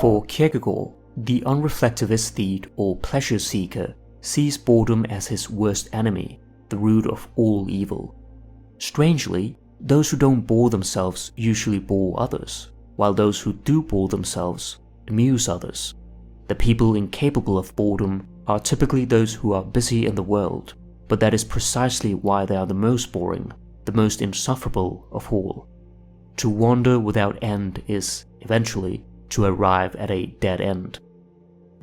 For Kierkegaard, the unreflective aesthete or pleasure seeker sees boredom as his worst enemy, the root of all evil. Strangely, those who don't bore themselves usually bore others, while those who do bore themselves amuse others. The people incapable of boredom are typically those who are busy in the world, but that is precisely why they are the most boring, the most insufferable of all. To wander without end is, eventually, to arrive at a dead end.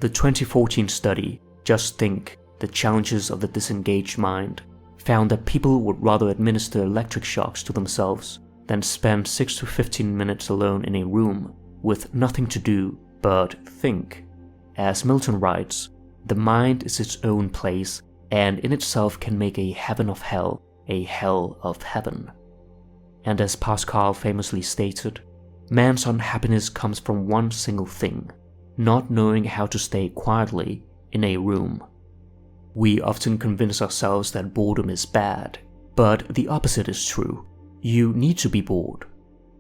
The 2014 study, Just Think: The Challenges of the Disengaged Mind, found that people would rather administer electric shocks to themselves than spend 6 to 15 minutes alone in a room with nothing to do but think. As Milton writes, the mind is its own place and in itself can make a heaven of hell a hell of heaven. And as Pascal famously stated, man's unhappiness comes from one single thing: not knowing how to stay quietly in a room. We often convince ourselves that boredom is bad, but the opposite is true. You need to be bored.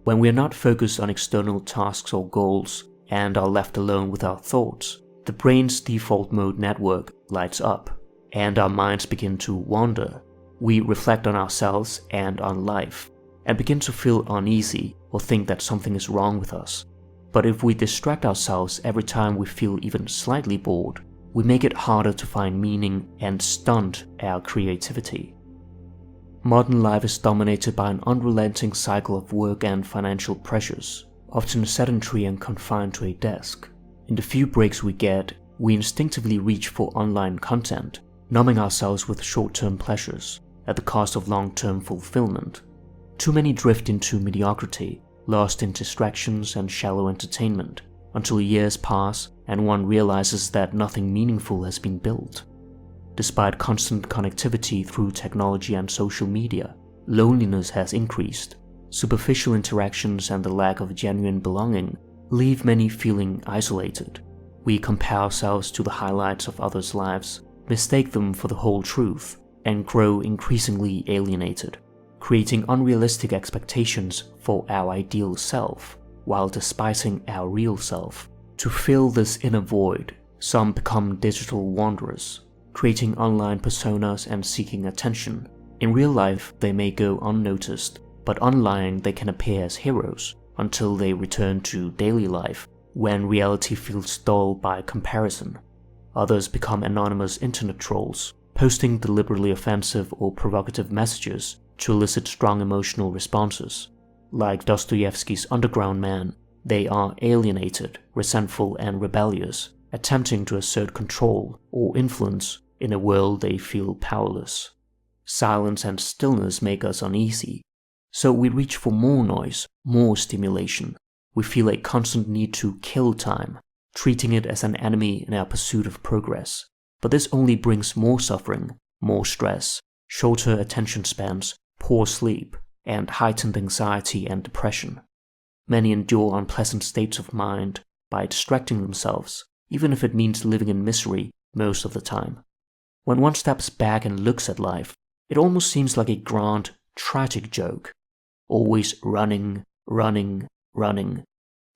When we are not focused on external tasks or goals and are left alone with our thoughts, the brain's default mode network lights up, and our minds begin to wander. We reflect on ourselves and on life, and begin to feel uneasy or think that something is wrong with us. But if we distract ourselves every time we feel even slightly bored, we make it harder to find meaning and stunt our creativity. Modern life is dominated by an unrelenting cycle of work and financial pressures, often sedentary and confined to a desk. In the few breaks we get, we instinctively reach for online content, numbing ourselves with short-term pleasures at the cost of long-term fulfillment. Too many drift into mediocrity, lost in distractions and shallow entertainment, until years pass and one realizes that nothing meaningful has been built. Despite constant connectivity through technology and social media, loneliness has increased. Superficial interactions and the lack of genuine belonging leave many feeling isolated. We compare ourselves to the highlights of others' lives, mistake them for the whole truth, and grow increasingly alienated, creating unrealistic expectations for our ideal self, while despising our real self. To fill this inner void, some become digital wanderers, creating online personas and seeking attention. In real life, they may go unnoticed, but online they can appear as heroes until they return to daily life, when reality feels dull by comparison. Others become anonymous internet trolls, posting deliberately offensive or provocative messages to elicit strong emotional responses. Like Dostoevsky's underground man, they are alienated, resentful, and rebellious, attempting to assert control or influence in a world they feel powerless. Silence and stillness make us uneasy, so we reach for more noise, more stimulation. We feel a constant need to kill time, treating it as an enemy in our pursuit of progress. But this only brings more suffering, more stress, shorter attention spans, poor sleep, and heightened anxiety and depression. Many endure unpleasant states of mind by distracting themselves, even if it means living in misery most of the time. When one steps back and looks at life, it almost seems like a grand, tragic joke. Always running, running, running.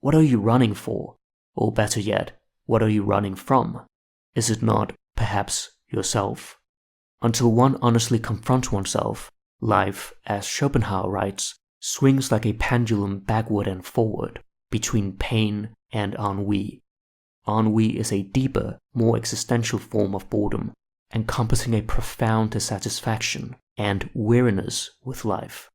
What are you running for? Or better yet, what are you running from? Is it not, perhaps, yourself? Until one honestly confronts oneself, life, as Schopenhauer writes, swings like a pendulum backward and forward, between pain and ennui. Ennui is a deeper, more existential form of boredom, encompassing a profound dissatisfaction and weariness with life.